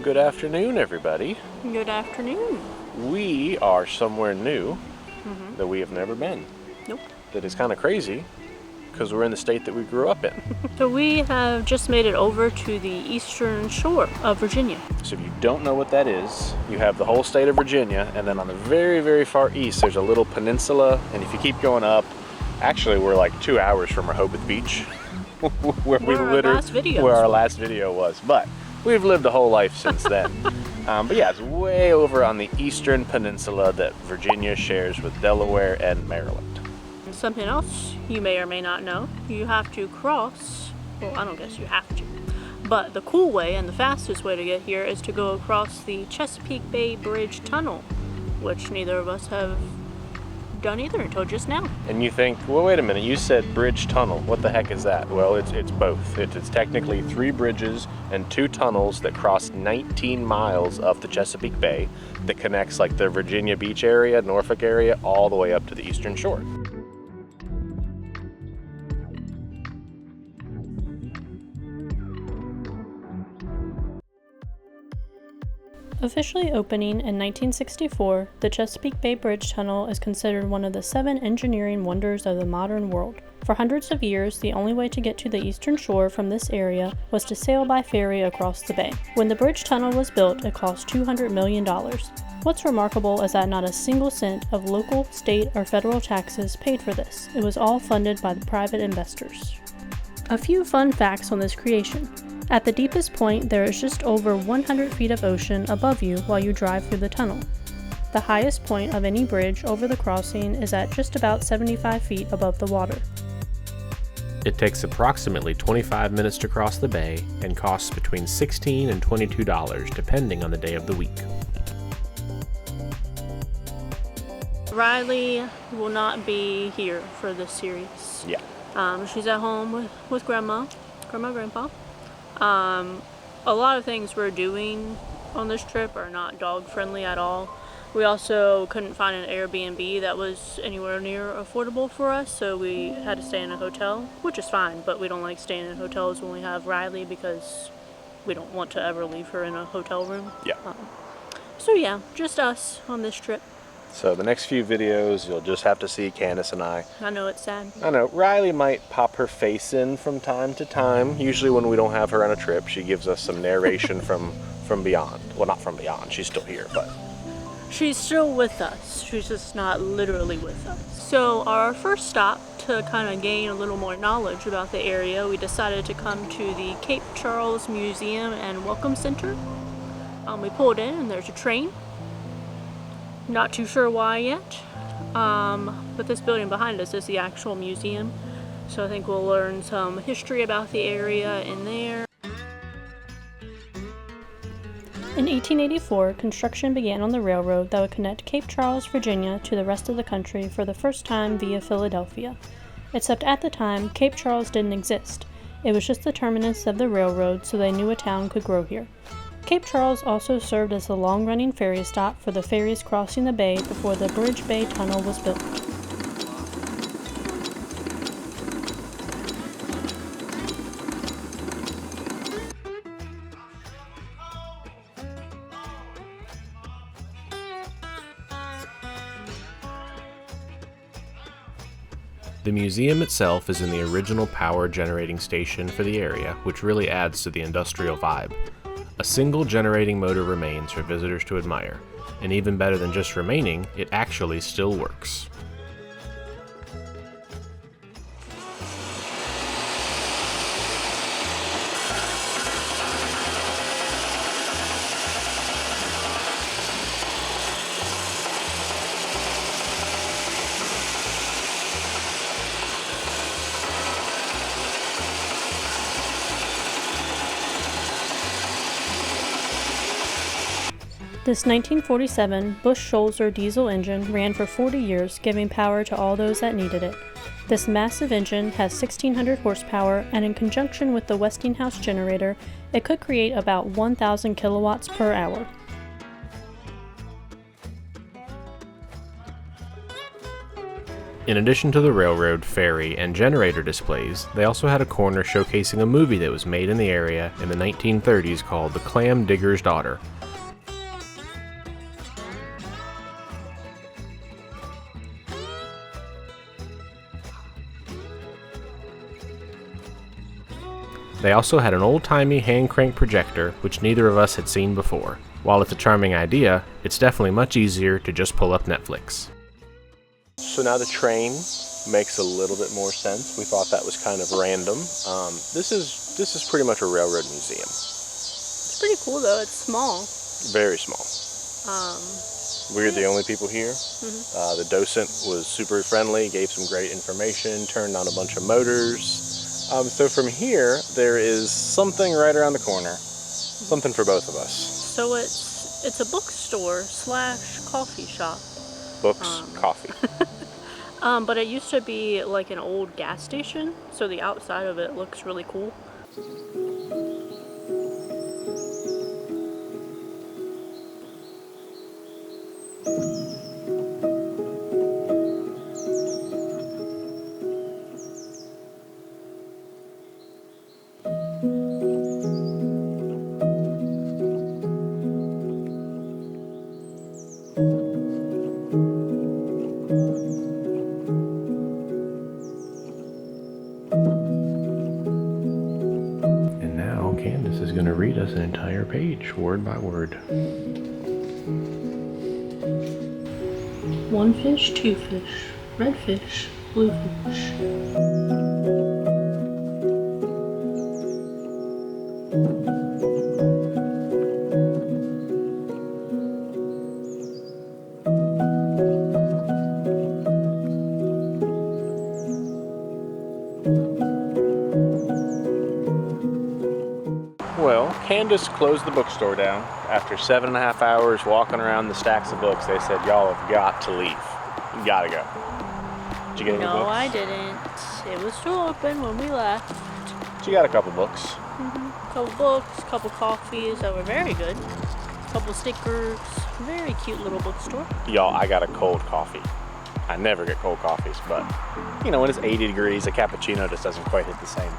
good afternoon, everybody. Good afternoon. We are somewhere new that we have never been. Nope. That is kind of crazy because we're in the state that we grew up in. So we have just made it over to the eastern shore of Virginia. So if you don't know what that is, you have the whole state of Virginia, and then on the very, very far east, there's a little peninsula, and if you keep going up, actually we're like 2 hours from Rehoboth Beach, where our last video was. But we've lived a whole life since then. But yeah, it's way over on the eastern peninsula that Virginia shares with Delaware and Maryland. Something else you may or may not know, you have to cross, well, I don't guess you have to, but the cool way and the fastest way to get here is to go across the Chesapeake Bay Bridge Tunnel, which neither of us have done either until just now. And you think, well, wait a minute, you said bridge tunnel. What the heck is that? Well, it's both. It's technically 3 bridges and 2 tunnels that cross 19 miles of the Chesapeake Bay that connects like the Virginia Beach area, Norfolk area, all the way up to the eastern shore. Officially opening in 1964, the Chesapeake Bay Bridge Tunnel is considered one of the 7 engineering wonders of the modern world. For hundreds of years, the only way to get to the eastern shore from this area was to sail by ferry across the bay. When the bridge tunnel was built, it cost $200 million. What's remarkable is that not a single cent of local, state, or federal taxes paid for this. It was all funded by the private investors. A few fun facts on this creation. At the deepest point, there is just over 100 feet of ocean above you while you drive through the tunnel. The highest point of any bridge over the crossing is at just about 75 feet above the water. It takes approximately 25 minutes to cross the bay and costs between $16 and $22 depending on the day of the week. Riley will not be here for this series. Yeah. She's at home with Grandma, Grandpa. A lot of things we're doing on this trip are not dog friendly at all. We also couldn't find an Airbnb that was anywhere near affordable for us, so we had to stay in a hotel, which is fine, but we don't like staying in hotels when we have Riley because we don't want to ever leave her in a hotel room. Yeah. So yeah, just us on this trip. So the next few videos, you'll just have to see Candice and I. I know it's sad. I know, Riley might pop her face in from time to time. Usually when we don't have her on a trip, she gives us some narration from beyond. Well, not from beyond, she's still here, but... She's still with us. She's just not literally with us. So our first stop, to kind of gain a little more knowledge about the area, we decided to come to the Cape Charles Museum and Welcome Center. We pulled in and there's a train. Not too sure why yet, but this building behind us is the actual museum, so I think we'll learn some history about the area in there. In 1884, construction began on the railroad that would connect Cape Charles, Virginia to the rest of the country for the first time via Philadelphia. Except at the time, Cape Charles didn't exist. It was just the terminus of the railroad, so they knew a town could grow here. Cape Charles also served as a long-running ferry stop for the ferries crossing the bay before the Bridge Bay Tunnel was built. The museum itself is in the original power generating station for the area, which really adds to the industrial vibe. A single generating motor remains for visitors to admire, and even better than just remaining, it actually still works. This 1947 Bush-Schulzer diesel engine ran for 40 years, giving power to all those that needed it. This massive engine has 1,600 horsepower, and in conjunction with the Westinghouse generator, it could create about 1,000 kilowatts per hour. In addition to the railroad, ferry, and generator displays, they also had a corner showcasing a movie that was made in the area in the 1930s called The Clam Digger's Daughter. They also had an old-timey hand-crank projector, which neither of us had seen before. While it's a charming idea, it's definitely much easier to just pull up Netflix. So now the train makes a little bit more sense. We thought that was kind of random. This is pretty much a railroad museum. It's pretty cool though. It's small. Very small. We're the only people here. The docent was super friendly, gave some great information, turned on a bunch of motors. So from here, there is something right around the corner. Something for both of us. So it's a bookstore / coffee shop. Books, coffee. But it used to be like an old gas station, so the outside of it looks really cool. Candice is going to read us an entire page, word by word. 1 fish, 2 fish, red fish, blue fish. Well, Candice closed the bookstore down. After 7.5 hours walking around the stacks of books, they said, y'all have got to leave. You gotta go. Did you get any books? No, I didn't. It was still open when we left. She got a couple books. Couple books, couple coffees that were very good. Couple stickers. Very cute little bookstore. Y'all, I got a cold coffee. I never get cold coffees, but you know, when it's 80 degrees, a cappuccino just doesn't quite hit the same.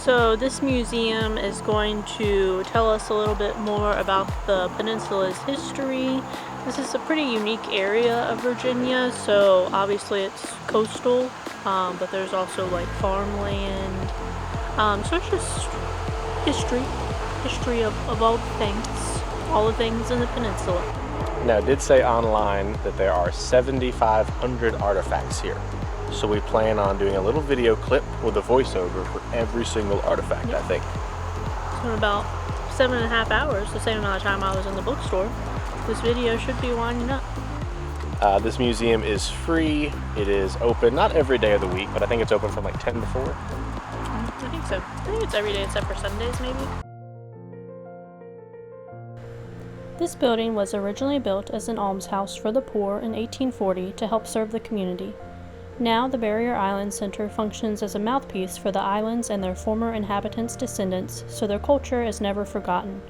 So this museum is going to tell us a little bit more about the peninsula's history. This is a pretty unique area of Virginia, so obviously it's coastal, but there's also like farmland. So it's just history of all the things in the peninsula. Now, it did say online that there are 7,500 artifacts here. So we plan on doing a little video clip with a voiceover for every single artifact, I think. So in about 7.5 hours, the same amount of time I was in the bookstore, this video should be winding up. This museum is free. It is open, not every day of the week, but I think it's open from like 10 to 4. I think so. I think it's every day except for Sundays, maybe. This building was originally built as an almshouse for the poor in 1840 to help serve the community. Now, the Barrier Island Center functions as a mouthpiece for the islands and their former inhabitants' descendants, so their culture is never forgotten.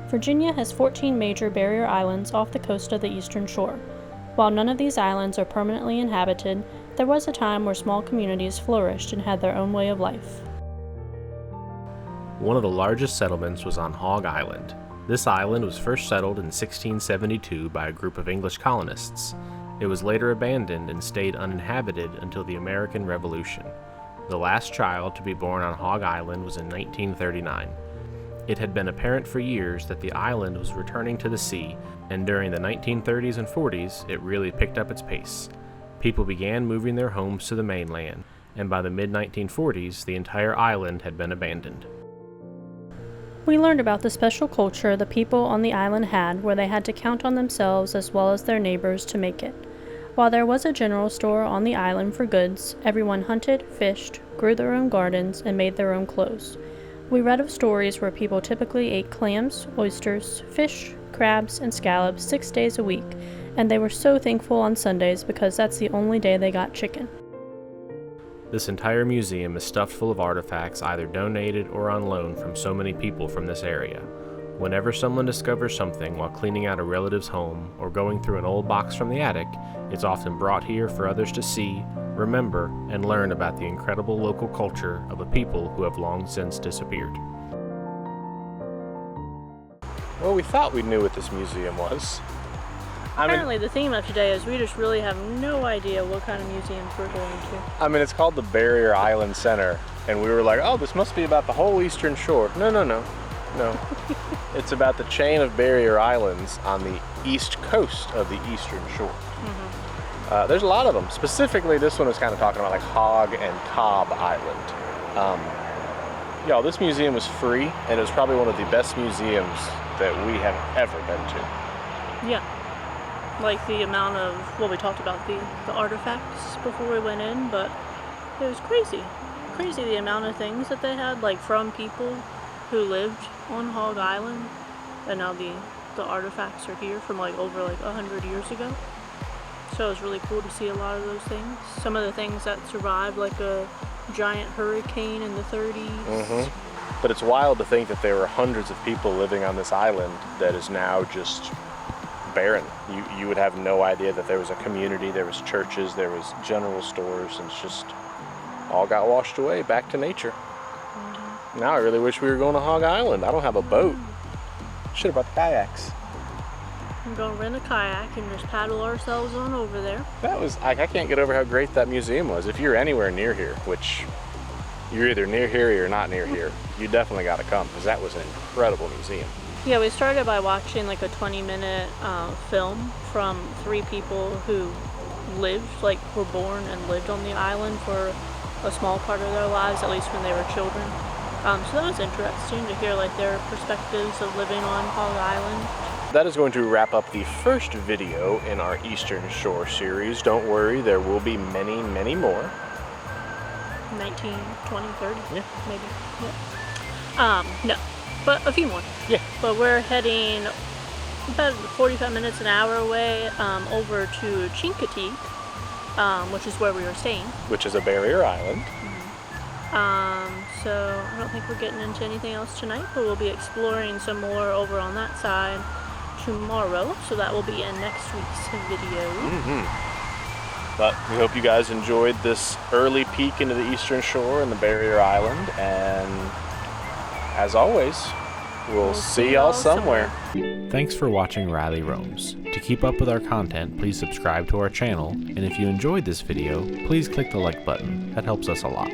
Virginia has 14 major barrier islands off the coast of the eastern shore. While none of these islands are permanently inhabited, there was a time where small communities flourished and had their own way of life. One of the largest settlements was on Hog Island. This island was first settled in 1672 by a group of English colonists. It was later abandoned and stayed uninhabited until the American Revolution. The last child to be born on Hog Island was in 1939. It had been apparent for years that the island was returning to the sea, and during the 1930s and 40s, it really picked up its pace. People began moving their homes to the mainland, and by the mid-1940s, the entire island had been abandoned. We learned about the special culture the people on the island had, where they had to count on themselves as well as their neighbors to make it. While there was a general store on the island for goods, everyone hunted, fished, grew their own gardens, and made their own clothes. We read of stories where people typically ate clams, oysters, fish, crabs, and scallops 6 days a week, and they were so thankful on Sundays because that's the only day they got chicken. This entire museum is stuffed full of artifacts either donated or on loan from so many people from this area. Whenever someone discovers something while cleaning out a relative's home or going through an old box from the attic, it's often brought here for others to see, remember, and learn about the incredible local culture of a people who have long since disappeared. Well, we thought we knew what this museum was. Apparently the theme of today is we just really have no idea what kind of museums we're going to. I mean, it's called the Barrier Island Center, and we were like, oh, this must be about the whole Eastern Shore. No. It's about the chain of barrier islands on the east coast of the Eastern Shore. Mm-hmm. There's a lot of them. Specifically, this one is kind of talking about like Hog and Cobb Island. Y'all, this museum was free, and it was probably one of the best museums that we have ever been to. Yeah. Like the amount of, well, we talked about the artifacts before we went in, but it was crazy the amount of things that they had, like from people who lived on Hog Island, and now the artifacts are here from like over like 100 years ago. So it was really cool to see a lot of those things. Some of the things that survived, like a giant hurricane in the 30s. Mm-hmm. But it's wild to think that there were hundreds of people living on this island that is now just barren. You would have no idea that there was a community, there was churches, there was general stores, and it's just all got washed away back to nature. Mm-hmm. Now I really wish we were going to Hog Island. I don't have a boat. Should have brought the kayaks. We're going to rent a kayak and just paddle ourselves on over there. That was, I can't get over how great that museum was. If you're anywhere near here, which you're either near here or you're not near here, you definitely got to come, because that was an incredible museum. Yeah, we started by watching like a 20-minute film from 3 people who were born and lived on the island for a small part of their lives, at least when they were children. So that was interesting to hear like their perspectives of living on Hog Island. That is going to wrap up the first video in our Eastern Shore series. Don't worry, there will be many, many more. 19, 20, 30? Yeah. Maybe. Yeah. No, but a few more. Yeah. But we're heading about 45 minutes, an hour away over to Chincoteague, which is where we were staying. Which is a barrier island. So I don't think we're getting into anything else tonight, but we'll be exploring some more over on that side tomorrow, so that will be in next week's video. Mm-hmm. But we hope you guys enjoyed this early peek into the Eastern Shore and the Barrier Island, and as always, we'll see y'all somewhere. Thanks for watching Riley Roams. To keep up with our content, please subscribe to our channel, and if you enjoyed this video, please click the like button. That helps us a lot.